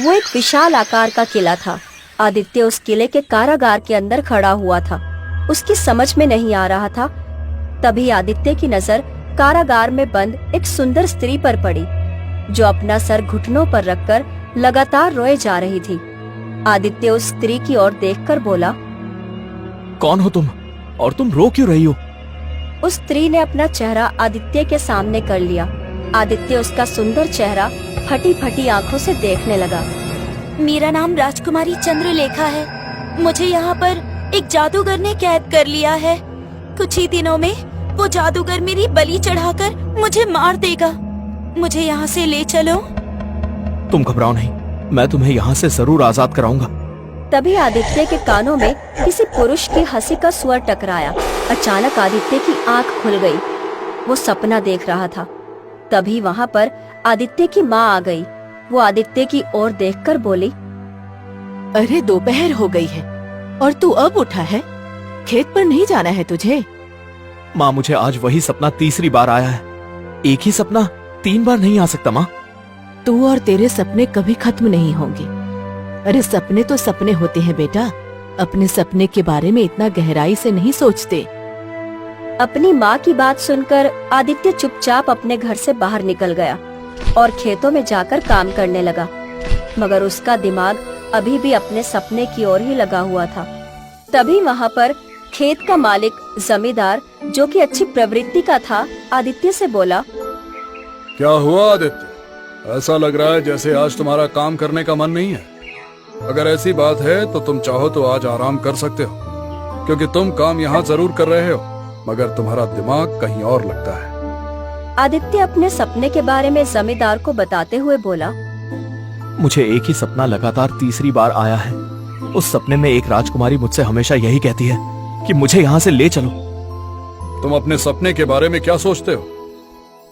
वो एक विशाल आकार का किला था। आदित्य उस किले के कारागार के अंदर खड़ा हुआ था। उसकी समझ में नहीं आ रहा था। तभी आदित्य की नजर कारागार में बंद एक सुंदर स्त्री पर पड़ी, जो अपना सर घुटनों पर रखकर लगातार रोए जा रही थी। आदित्य उस स्त्री की ओर देखकर बोला, कौन हो तुम और तुम रो क्यों रही हो? उस स्त्री ने अपना चेहरा आदित्य के सामने कर लिया। आदित्य उसका सुंदर चेहरा फटी फटी आंखों से देखने लगा। मेरा नाम राजकुमारी चंद्रलेखा है। मुझे यहाँ पर एक जादूगर ने कैद कर लिया है। कुछ ही दिनों में वो जादूगर मेरी बलि चढ़ाकर मुझे मार देगा। मुझे यहाँ से ले चलो। तुम घबराओ नहीं, मैं तुम्हें यहाँ से जरूर आजाद कराऊंगा। तभी आदित्य के कानों में किसी पुरुष की हंसी का स्वर टकराया। अचानक आदित्य की आंख खुल गई। वो सपना देख रहा था। तभी वहाँ पर आदित्य की माँ आ गई। वो आदित्य की ओर देखकर बोली, अरे दोपहर हो गई है और तू अब उठा है? खेत पर नहीं जाना है तुझे? माँ, मुझे आज वही सपना तीसरी बार आया है। एक ही सपना 3 बार नहीं आ सकता माँ। तू और तेरे सपने कभी खत्म नहीं होंगे। अरे सपने तो सपने होते हैं बेटा। अपने सपने के बारे में इतना गहराई से नहीं सोचते। अपनी माँ की बात सुनकर आदित्य चुपचाप अपने घर से बाहर निकल गया और खेतों में जाकर काम करने लगा। मगर उसका दिमाग अभी भी अपने सपने की ओर ही लगा हुआ था। तभी वहाँ पर खेत का मालिक जमींदार, जो कि अच्छी प्रवृत्ति का था, आदित्य से बोला, क्या हुआ आदित्य? ऐसा लग रहा है जैसे आज तुम्हारा काम करने का मन नहीं है। अगर ऐसी बात है तो तुम चाहो तो आज आराम कर सकते हो, क्योंकि तुम काम यहाँ जरूर कर रहे हो, मगर तुम्हारा दिमाग कहीं और लगता है। आदित्य अपने सपने के बारे में जमींदार को बताते हुए बोला, मुझे एक ही सपना लगातार तीसरी बार आया है। उस सपने में एक राजकुमारी मुझसे हमेशा यही कहती है कि मुझे यहाँ से ले चलो। तुम अपने सपने के बारे में क्या सोचते हो?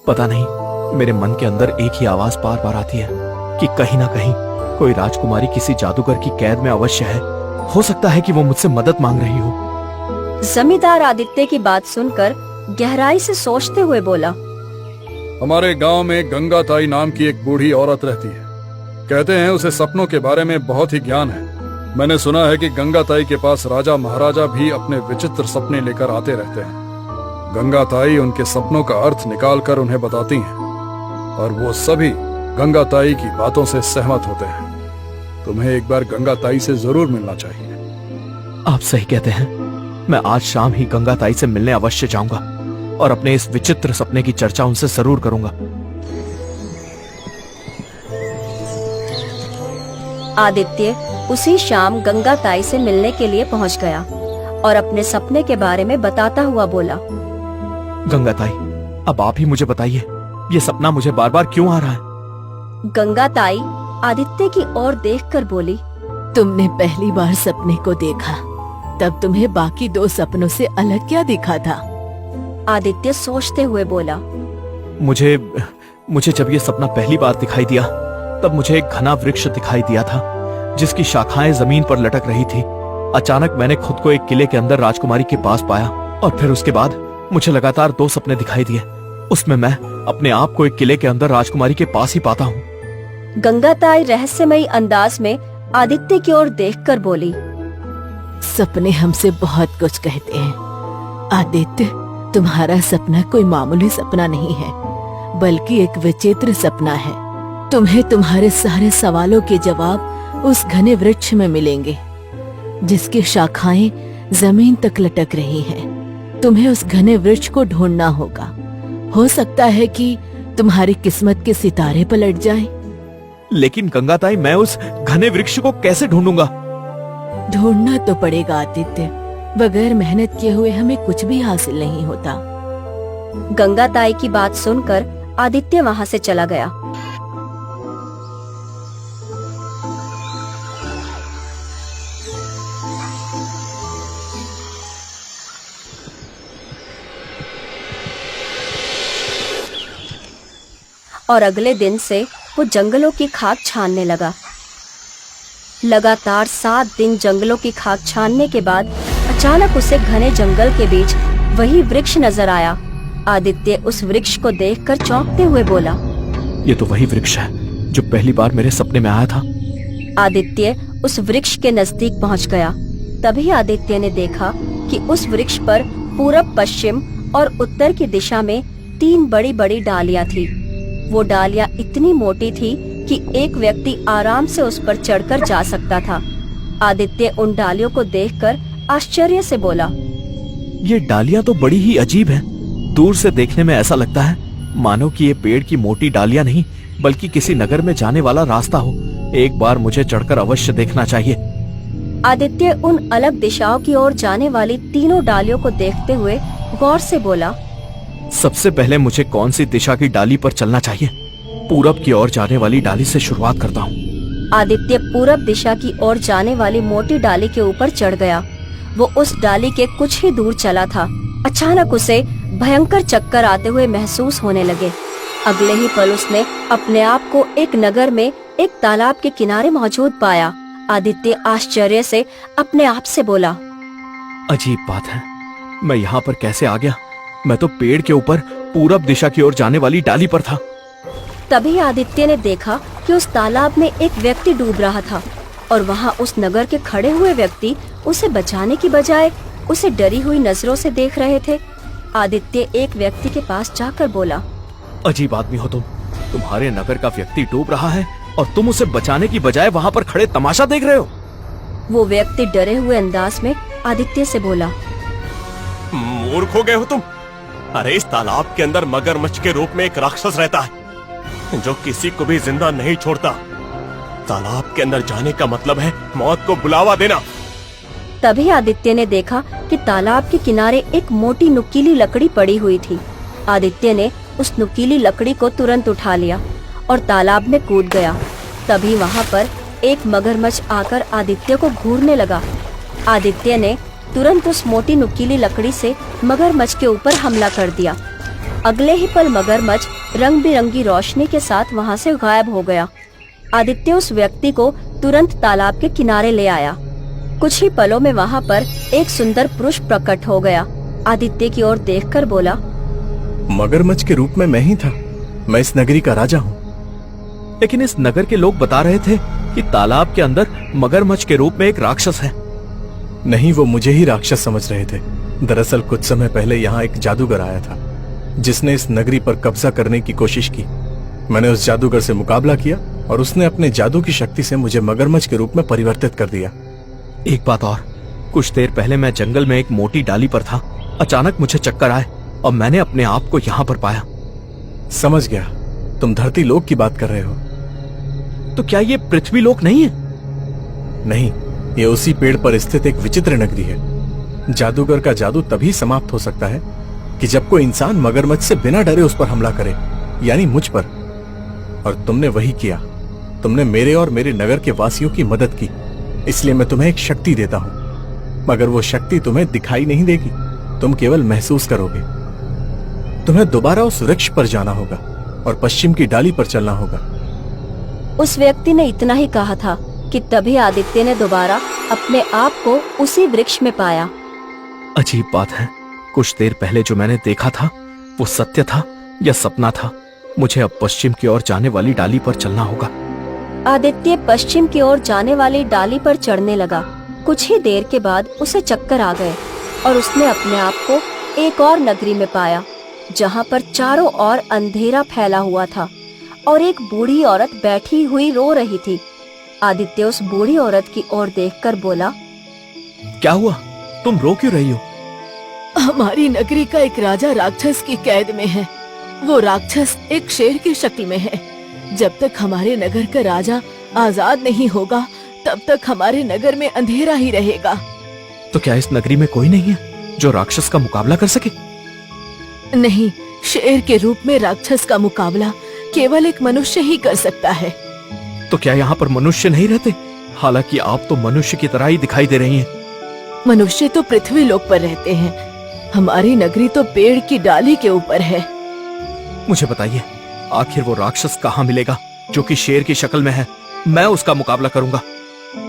पता नहीं, मेरे मन के अंदर एक ही आवाज बार बार आती है कि कहीं ना कहीं कोई राजकुमारी किसी जादूगर की कैद में अवश्य है। हो सकता है कि वो मुझसे मदद मांग रही हो। जमींदार आदित्य की बात सुनकर गहराई से सोचते हुए बोला, हमारे गांव में गंगा ताई नाम की एक बूढ़ी औरत रहती है। कहते हैं उसे सपनों के बारे में बहुत ही ज्ञान है। मैंने सुना है कि गंगा ताई के पास राजा महाराजा भी अपने विचित्र सपने लेकर आते रहते हैं। गंगा ताई उनके सपनों का अर्थ निकाल कर उन्हें बताती हैं और वो सभी गंगा ताई की बातों से सहमत होते हैं। तुम्हें एक बार गंगा ताई से जरूर मिलना चाहिए। आप सही कहते हैं। मैं आज शाम ही गंगा ताई से मिलने अवश्य जाऊंगा और अपने इस विचित्र सपने की चर्चा उनसे जरूर करूंगा। आदित्य उसी शाम गंगा ताई से मिलने के लिए पहुंच गया और अपने सपने के बारे में बताता हुआ बोला, गंगा ताई, अब आप ही मुझे बताइए, ये सपना मुझे बार बार क्यों आ रहा है? गंगा ताई आदित्य की ओर देखकर बोली, तुमने पहली बार सपने को देखा, तब तुम्हें बाकी 2 सपनों से अलग क्या दिखा था? आदित्य सोचते हुए बोला, मुझे जब ये सपना पहली बार दिखाई दिया, तब मुझे एक घना वृक्ष दिखाई दिया था जिसकी शाखाएं जमीन पर लटक रही थी। अचानक मैंने खुद को एक किले के अंदर राजकुमारी के पास पाया और फिर उसके बाद मुझे लगातार 2 सपने दिखाई दिए। उसमें मैं अपने आप को एक किले के अंदर राजकुमारी के पास ही पाता हूँ। गंगा ताई रहस्यमयी अंदाज में आदित्य की ओर देखकर बोली, सपने हमसे बहुत कुछ कहते हैं। आदित्य, तुम्हारा सपना कोई मामूली सपना नहीं है, बल्कि एक विचित्र सपना है। तुम्हें तुम्हारे सारे सवालों के जवाब उस घने वृक्ष में मिलेंगे जिसकी शाखाएं जमीन तक लटक रही हैं। तुम्हें उस घने वृक्ष को ढूंढना होगा। हो सकता है कि तुम्हारी किस्मत के सितारे पलट जाएं। लेकिन गंगा ताई, मैं उस घने वृक्ष को कैसे ढूंढूंगा? ढूंढना तो पड़ेगा आदित्य। बगैर मेहनत किए हुए हमें कुछ भी हासिल नहीं होता। गंगा ताई की बात सुनकर आदित्य वहाँ से चला गया। और अगले दिन से वो जंगलों की खाक छानने लगा। लगातार 7 दिन जंगलों की खाक छानने के बाद अचानक उसे घने जंगल के बीच वही वृक्ष नजर आया। आदित्य उस वृक्ष को देखकर चौंकते हुए बोला, ये तो वही वृक्ष है जो पहली बार मेरे सपने में आया था। आदित्य उस वृक्ष के नजदीक पहुंच गया। तभी आदित्य ने देखा कि उस वृक्ष पर पूरब, पश्चिम और उत्तर की दिशा में 3 बड़ी बड़ी डालियां थी। वो डालियां इतनी मोटी थी कि एक व्यक्ति आराम से उस पर चढ़कर जा सकता था। आदित्य उन डालियों को देखकर आश्चर्य से बोला, ये डालियां तो बड़ी ही अजीब हैं। दूर से देखने में ऐसा लगता है मानो कि ये पेड़ की मोटी डालियां नहीं बल्कि किसी नगर में जाने वाला रास्ता हो। एक बार मुझे चढ़कर अवश्य देखना चाहिए। आदित्य उन अलग दिशाओं की ओर जाने वाली तीनों डालियों को देखते हुए गौर से बोला, सबसे पहले मुझे कौन सी दिशा की डाली पर चलना चाहिए? पूरब की ओर जाने वाली डाली से शुरुआत करता हूँ। आदित्य पूरब दिशा की ओर जाने वाली मोटी डाली के ऊपर चढ़ गया। वो उस डाली के कुछ ही दूर चला था। अचानक उसे भयंकर चक्कर आते हुए महसूस होने लगे। अगले ही पल उसने अपने आप को एक नगर में एक तालाब के किनारे मौजूद पाया। आदित्य आश्चर्य से अपने आप से बोला, अजीब बात है, मैं यहाँ पर कैसे आ गया? मैं तो पेड़ के ऊपर पूरब दिशा की ओर जाने वाली डाली पर था। तभी आदित्य ने देखा कि उस तालाब में एक व्यक्ति डूब रहा था और वहाँ उस नगर के खड़े हुए व्यक्ति उसे बचाने की बजाय उसे डरी हुई नजरों से देख रहे थे। आदित्य एक व्यक्ति के पास जाकर बोला, अजीब आदमी हो तुम। तुम्हारे नगर का व्यक्ति डूब रहा है और तुम उसे बचाने की बजाय वहाँ पर खड़े तमाशा देख रहे हो। वो व्यक्ति डरे हुए अंदाज में आदित्य से बोला, मूर्ख हो गए हो तुम। अरे इस तालाब के अंदर मगरमच्छ के रूप में एक राक्षस रहता है जो किसी को भी जिंदा नहीं छोड़ता। तालाब के अंदर जाने का मतलब है मौत को बुलावा देना। तभी आदित्य ने देखा कि तालाब के किनारे एक मोटी नुकीली लकड़ी पड़ी हुई थी। आदित्य ने उस नुकीली लकड़ी को तुरंत उठा लिया और तालाब में कूद गया। तभी वहाँ पर एक मगरमच्छ आकर आदित्य को घूरने लगा। आदित्य ने तुरंत उस मोटी नुकीली लकड़ी से मगरमच्छ के ऊपर हमला कर दिया। अगले ही पल मगरमच्छ रंग बिरंगी रोशनी के साथ वहाँ से गायब हो गया। आदित्य उस व्यक्ति को तुरंत तालाब के किनारे ले आया। कुछ ही पलों में वहाँ पर एक सुंदर पुरुष प्रकट हो गया। आदित्य की ओर देखकर बोला, मगरमच्छ के रूप में मैं ही था। मैं इस नगरी का राजा हूँ। लेकिन इस नगर के लोग बता रहे थे कि तालाब के अंदर मगरमच्छ के रूप में एक राक्षस है। नहीं, वो मुझे ही राक्षस समझ रहे थे। दरअसल कुछ समय पहले यहाँ एक जादूगर आया था जिसने इस नगरी पर कब्जा करने की कोशिश की। मैंने उस जादूगर से मुकाबला किया और उसने अपने जादू की शक्ति से मुझे मगरमच्छ के रूप में परिवर्तित कर दिया। एक बात और, कुछ देर पहले मैं जंगल में एक मोटी डाली पर था। अचानक मुझे चक्कर आए और मैंने अपने आप को यहाँ पर पाया। समझ गया, तुम धरती लोक की बात कर रहे हो। तो क्या ये पृथ्वी लोक नहीं है? नहीं, ये उसी पेड़ पर स्थित एक विचित्र नगरी है। जादूगर का जादू तभी समाप्त हो सकता है कि जब कोई इंसान मगरमच्छ से बिना डरे उस पर हमला करे, यानी मुझ पर। और तुमने वही किया। तुमने मेरे और मेरे नगर के वासियों की मदद की, इसलिए मैं तुम्हें एक शक्ति देता हूं। मगर वो शक्ति तुम्हें दिखाई नहीं देगी, तुम केवल महसूस करोगे। तुम्हें दोबारा उस वृक्ष पर जाना होगा और पश्चिम की डाली पर चलना होगा। उस व्यक्ति ने इतना ही कहा था कि तभी आदित्य ने दोबारा अपने आप को उसी वृक्ष में पाया। अजीब बात है, कुछ देर पहले जो मैंने देखा था वो सत्य था या सपना था? मुझे अब पश्चिम की ओर जाने वाली डाली पर चलना होगा। आदित्य पश्चिम की ओर जाने वाली डाली पर चढ़ने लगा। कुछ ही देर के बाद उसे चक्कर आ गए और उसने अपने आप को एक और नगरी में पाया जहाँ पर चारों ओर अंधेरा फैला हुआ था और एक बूढ़ी औरत बैठी हुई रो रही थी। आदित्य उस बूढ़ी औरत की ओर देखकर बोला, क्या हुआ? तुम रो क्यों रही हो? हमारी नगरी का एक राजा राक्षस की कैद में है। वो राक्षस एक शेर की शक्ल में है। जब तक हमारे नगर का राजा आजाद नहीं होगा तब तक हमारे नगर में अंधेरा ही रहेगा। तो क्या इस नगरी में कोई नहीं है जो राक्षस का मुकाबला कर सके? नहीं, शेर के रूप में राक्षस का मुकाबला केवल एक मनुष्य ही कर सकता है। तो क्या यहाँ पर मनुष्य नहीं रहते? हालांकि आप तो मनुष्य की तरह ही दिखाई दे रही हैं। मनुष्य तो पृथ्वी लोक पर रहते हैं, हमारी नगरी तो पेड़ की डाली के ऊपर है। मुझे बताइए, आखिर वो राक्षस कहाँ मिलेगा जो कि शेर की शक्ल में है? मैं उसका मुकाबला करूंगा।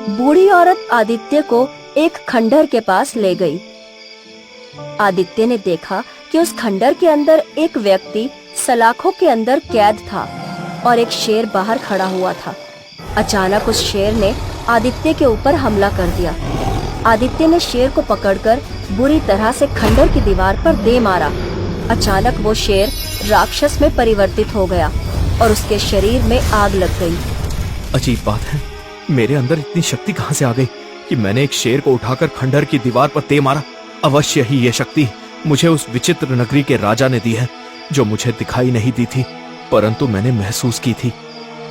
बूढ़ी औरत आदित्य को एक खंडर के पास ले गई। आदित्य ने देखा कि उस खंडर के अंदर एक व्यक्ति सलाखों के अंदर कैद था और एक शेर बाहर खड़ा हुआ था। अचानक उस शेर ने आदित्य के ऊपर हमला कर दिया। आदित्य ने शेर को पकड़कर बुरी तरह से खंडर की दीवार पर दे मारा। अचानक वो शेर राक्षस में परिवर्तित हो गया और उसके शरीर में आग लग गई। अजीब बात है, मेरे अंदर इतनी शक्ति कहां से आ गई कि मैंने एक शेर को उठाकर खंडर की दीवार पर दे मारा। अवश्य ही ये शक्ति मुझे उस विचित्र नगरी के राजा ने दी है, जो मुझे दिखाई नहीं दी थी परंतु मैंने महसूस की थी।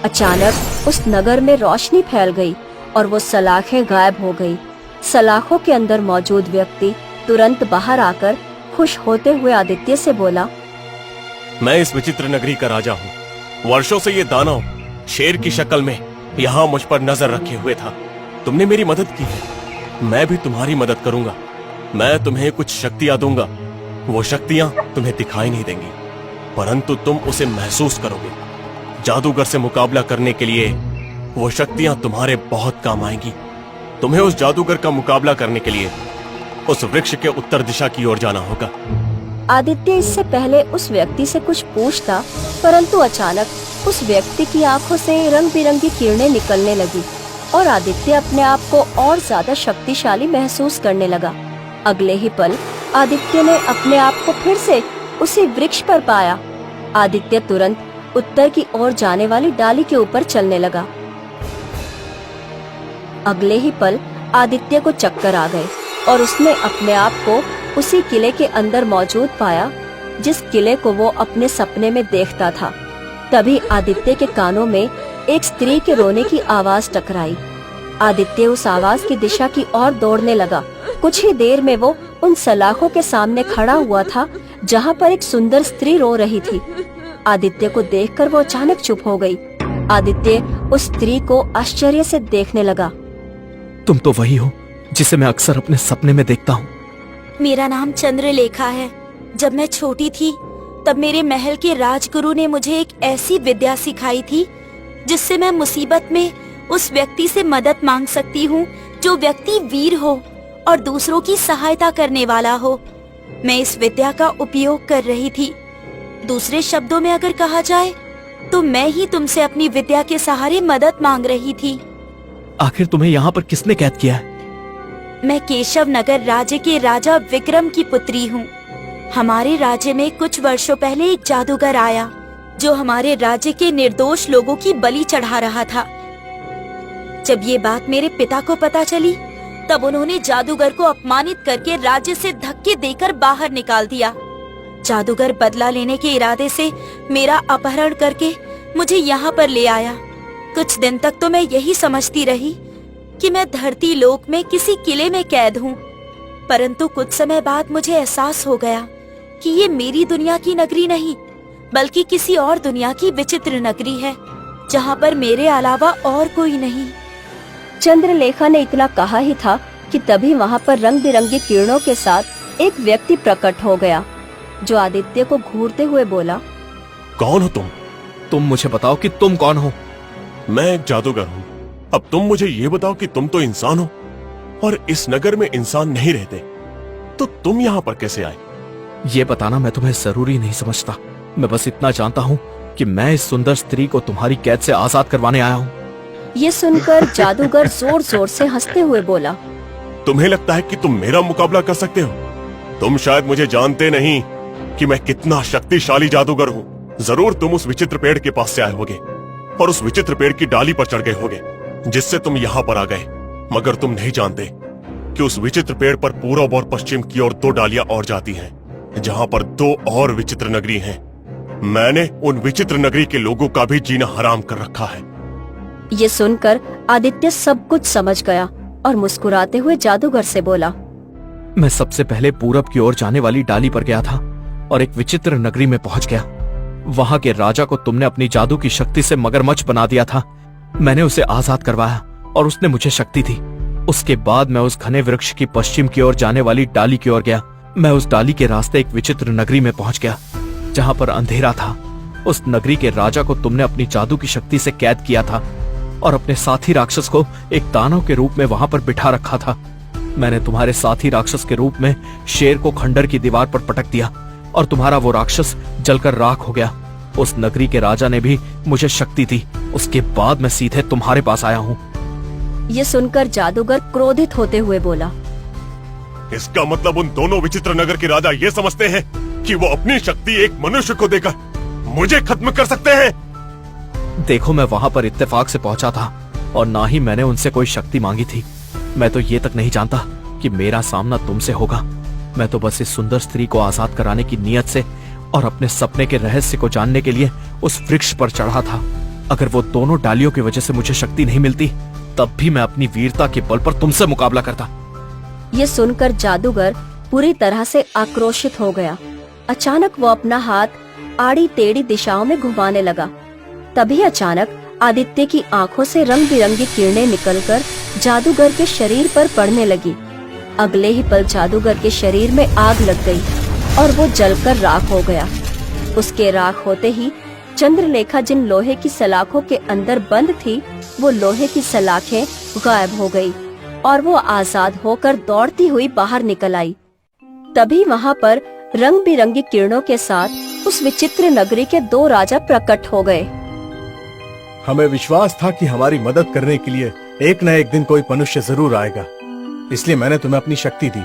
अचानक उस नगर में रोशनी फैल गई और वो सलाखें गायब हो गई। सलाखों के अंदर मौजूद व्यक्ति तुरंत बाहर आकर खुश होते हुए आदित्य से बोला, मैं इस विचित्र नगरी का राजा हूँ। वर्षों से ये दानव शेर की शक्ल में यहाँ मुझ पर नजर रखे हुए था। तुमने मेरी मदद की है, मैं भी तुम्हारी मदद करूंगा। मैं तुम्हें कुछ शक्तियां दूंगा। वो शक्तियां तुम्हें दिखाई नहीं देंगी परंतु तुम उसे महसूस करोगे। जादूगर से मुकाबला करने के लिए वो शक्तियां तुम्हारे बहुत काम आएंगी। तुम्हें उस जादूगर का मुकाबला करने के लिए उस वृक्ष के उत्तर दिशा की ओर जाना होगा। आदित्य इससे पहले उस व्यक्ति से कुछ पूछता, परंतु अचानक उस व्यक्ति की आंखों से रंग बिरंगी किरणें निकलने लगी और आदित्य अपने आप को और ज्यादा शक्तिशाली महसूस करने लगा। अगले ही पल आदित्य ने अपने आप को फिर से उसी वृक्ष पर पाया। आदित्य तुरंत उत्तर की ओर जाने वाली डाली के ऊपर चलने लगा। अगले ही पल आदित्य को चक्कर आ गए और उसने अपने आप को उसी किले के अंदर मौजूद पाया जिस किले को वो अपने सपने में देखता था। तभी आदित्य के कानों में एक स्त्री के रोने की आवाज टकराई। आदित्य उस आवाज की दिशा की ओर दौड़ने लगा। कुछ ही देर में वो उन सलाखों के सामने खड़ा हुआ था जहाँ पर एक सुंदर स्त्री रो रही थी। आदित्य को देखकर वो अचानक चुप हो गई। आदित्य उस स्त्री को आश्चर्य से देखने लगा। तुम तो वही हो जिसे मैं अक्सर अपने सपने में देखता हूँ। मेरा नाम चंद्रलेखा है। जब मैं छोटी थी तब मेरे महल के राजगुरु ने मुझे एक ऐसी विद्या सिखाई थी जिससे मैं मुसीबत में उस व्यक्ति से मदद मांग सकती हूँ जो व्यक्ति वीर हो और दूसरों की सहायता करने वाला हो। मैं इस विद्या का उपयोग कर रही थी। दूसरे शब्दों में अगर कहा जाए तो मैं ही तुमसे अपनी विद्या के सहारे मदद मांग रही थी। आखिर तुम्हें यहाँ पर किसने कैद किया है? मैं केशव नगर राज्य के राजा विक्रम की पुत्री हूँ। हमारे राज्य में कुछ वर्षों पहले एक जादूगर आया जो हमारे राज्य के निर्दोष लोगों की बलि चढ़ा रहा था। जब ये बात मेरे पिता को पता चली तब उन्होंने जादूगर को अपमानित करके राज्य से धक्के देकर बाहर निकाल दिया। जादूगर बदला लेने के इरादे से मेरा अपहरण करके मुझे यहाँ पर ले आया। कुछ दिन तक तो मैं यही समझती रही कि मैं धरती लोक में किसी किले में कैद हूँ, परंतु कुछ समय बाद मुझे एहसास हो गया कि ये मेरी दुनिया की नगरी नहीं बल्कि किसी और दुनिया की विचित्र नगरी है जहाँ पर मेरे अलावा और कोई नहीं। चंद्रलेखा ने इतना कहा ही था कि तभी वहाँ पर रंग बिरंगी किरणों के साथ एक व्यक्ति प्रकट हो गया जो आदित्य को घूरते हुए बोला, कौन हो तुम? तुम मुझे बताओ कि तुम कौन हो? मैं एक जादूगर हूँ। अब तुम मुझे ये बताओ कि तुम तो इंसान हो और इस नगर में इंसान नहीं रहते, तो तुम यहाँ पर कैसे आए? ये बताना मैं तुम्हें जरूरी नहीं समझता। मैं बस इतना जानता हूँ कि मैं इस सुंदर स्त्री को तुम्हारी कैद से आजाद करवाने आया हूँ। ये सुनकर जादूगर जोर जोर से हंसते हुए बोला, तुम्हें लगता है कि तुम मेरा मुकाबला कर सकते हो? तुम शायद मुझे जानते नहीं कि मैं कितना शक्तिशाली जादूगर हूँ। जरूर तुम उस विचित्र पेड़ के पास से आए होगे और उस विचित्र पेड़ की डाली पर चढ़ गए होगे जिससे तुम यहाँ पर आ गए, मगर तुम नहीं जानते कि उस विचित्र पेड़ पर पूरब और पश्चिम की ओर 2 डालियां और जाती हैं, जहाँ पर 2 और विचित्र नगरी हैं। मैंने उन विचित्र नगरी के लोगों का भी जीना हराम कर रखा है। ये सुनकर आदित्य सब कुछ समझ गया और मुस्कुराते हुए जादूगर से बोला, मैं सबसे पहले पूरब की ओर जाने वाली डाली पर गया था और एक विचित्र नगरी में पहुंच गया। वहां के राजा को तुमने अपनी जादू की शक्ति से मगरमच्छ बना दिया था। मैंने उसे आजाद करवाया और उसने मुझे शक्ति दी। उसके बाद मैं उस घने वृक्ष की पश्चिम की ओर जाने वाली डाली की ओर गया। मैं उस डाली के रास्ते एक विचित्र नगरी में पहुंच गया जहां पर अंधेरा था। उस नगरी के राजा को तुमने अपनी जादू की शक्ति से कैद किया था और अपने साथी राक्षस को एक दानव के रूप में वहां पर बिठा रखा था। मैंने तुम्हारे साथी राक्षस के रूप में शेर को खंडर की दीवार पर पटक दिया और तुम्हारा वो राक्षस जलकर राख हो गया। उस नगरी के राजा ने भी मुझे शक्ति दी। उसके बाद मैं सीधे तुम्हारे पास आया हूँ। ये सुनकर जादूगर क्रोधित होते हुए बोला, इसका मतलब उन दोनों विचित्र नगर के राजा ये समझते हैं कि वो अपनी शक्ति एक मनुष्य को देकर मुझे खत्म कर सकते हैं। देखो, मैं वहाँ पर इत्तेफाक से पहुँचा था और ना ही मैंने उनसे कोई शक्ति मांगी थी। मैं तो ये तक नहीं जानता कि मेरा सामना तुमसे होगा। मैं तो बस इस सुंदर स्त्री को आजाद कराने की नीयत से और अपने सपने के रहस्य को जानने के लिए उस वृक्ष पर चढ़ा था। अगर वो दोनों डालियों की वजह से मुझे शक्ति नहीं मिलती, तब भी मैं अपनी वीरता के बल पर तुमसे मुकाबला करता। ये सुनकर जादूगर पूरी तरह से आक्रोशित हो गया। अचानक वो अपना हाथ आड़ी टेढ़ी दिशाओं में घुमाने लगा। तभी अचानक आदित्य की आंखों से रंग बिरंगी किरणें निकलकर जादूगर के शरीर पर पड़ने लगी। अगले ही पल जादूगर के शरीर में आग लग गई और वो जलकर राख हो गया। उसके राख होते ही चंद्रलेखा जिन लोहे की सलाखों के अंदर बंद थी, वो लोहे की सलाखें गायब हो गई और वो आजाद होकर दौड़ती हुई बाहर निकल आई। तभी वहाँ पर रंग बिरंगी किरणों के साथ उस विचित्र नगरी के 2 राजा प्रकट हो गए। हमें विश्वास था कि हमारी मदद करने के लिए एक न एक दिन कोई मनुष्य जरूर आएगा, इसलिए मैंने तुम्हें अपनी शक्ति दी।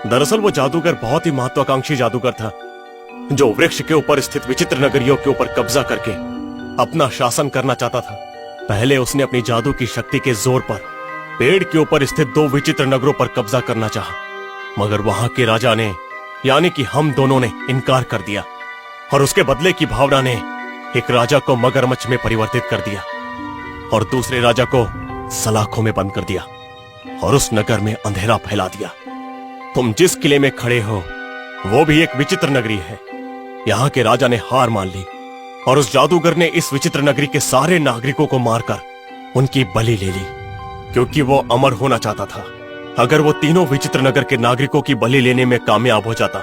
दरअसल वो जादूगर बहुत ही महत्वाकांक्षी जादूगर था, जो वृक्ष के ऊपर स्थित विचित्र नगरियों के ऊपर कब्जा करके अपना शासन करना चाहता था। पहले उसने अपनी जादू की शक्ति के जोर पर पेड़ के ऊपर स्थित 2 विचित्र नगरों पर कब्जा करना चाहा, मगर वहां के राजा ने, यानी कि हम दोनों ने इनकार कर दिया और उसके बदले की भावना ने एक राजा को मगरमच्छ में परिवर्तित कर दिया और दूसरे राजा को सलाखों में बंद कर दिया और उस नगर में अंधेरा फैला दिया। तुम जिस किले में खड़े हो वो भी एक विचित्र नगरी है। यहाँ के राजा ने हार मान ली और उस जादूगर ने इस विचित्र नगरी के सारे नागरिकों को मारकर उनकी बलि ले ली, क्योंकि वो अमर होना चाहता था। अगर वो तीनों विचित्र नगर के नागरिकों की बलि लेने में कामयाब हो जाता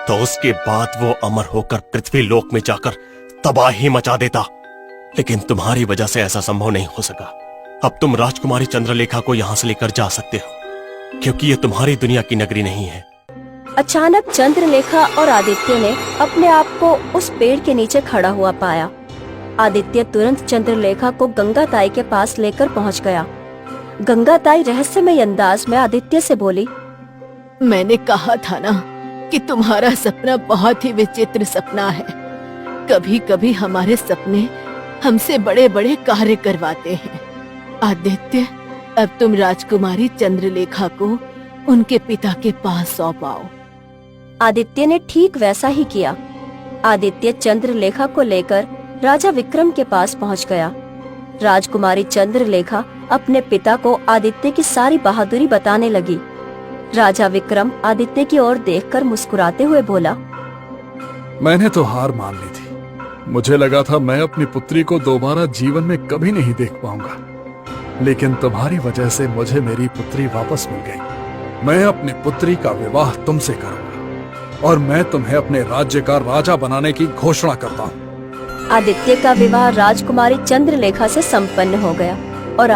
तो उसके बाद वो अमर होकर पृथ्वी लोक में जाकर तबाही मचा देता, लेकिन तुम्हारी वजह से ऐसा संभव नहीं हो सका। अब तुम राजकुमारी चंद्रलेखा को यहाँ से लेकर जा सकते हो, क्योंकि ये तुम्हारी दुनिया की नगरी नहीं है। अचानक चंद्रलेखा और आदित्य ने अपने आप को उस पेड़ के नीचे खड़ा हुआ पाया। आदित्य तुरंत चंद्रलेखा को गंगाताई के पास लेकर पहुंच गया। गंगाताई रहस्यमय अंदाज में आदित्य से बोली, मैंने कहा था ना कि तुम्हारा सपना बहुत ही विचित्र सपना है। कभी कभी हमारे सपने हमसे बड़े बड़े कार्य करवाते हैं। आदित्य, अब तुम राजकुमारी चंद्रलेखा को उनके पिता के पास सौंपाओ। आदित्य ने ठीक वैसा ही किया। आदित्य चंद्रलेखा को लेकर राजा विक्रम के पास पहुंच गया। राजकुमारी चंद्रलेखा अपने पिता को आदित्य की सारी बहादुरी बताने लगी। राजा विक्रम आदित्य की ओर देखकर मुस्कुराते हुए बोला, मैंने तो हार मान ली थी। मुझे लगा था मैं अपनी पुत्री को दोबारा जीवन में कभी नहीं देख पाऊंगा, लेकिन तुम्हारी वजह से मुझे मेरी पुत्री वापस मिल गई। मैं अपनी पुत्री का विवाह तुमसे करूंगा और मैं तुम्हें अपने राज्य का राजा बनाने की घोषणा करता हूँ। आदित्य का विवाह राजकुमारी चंद्रलेखा से संपन्न हो गया और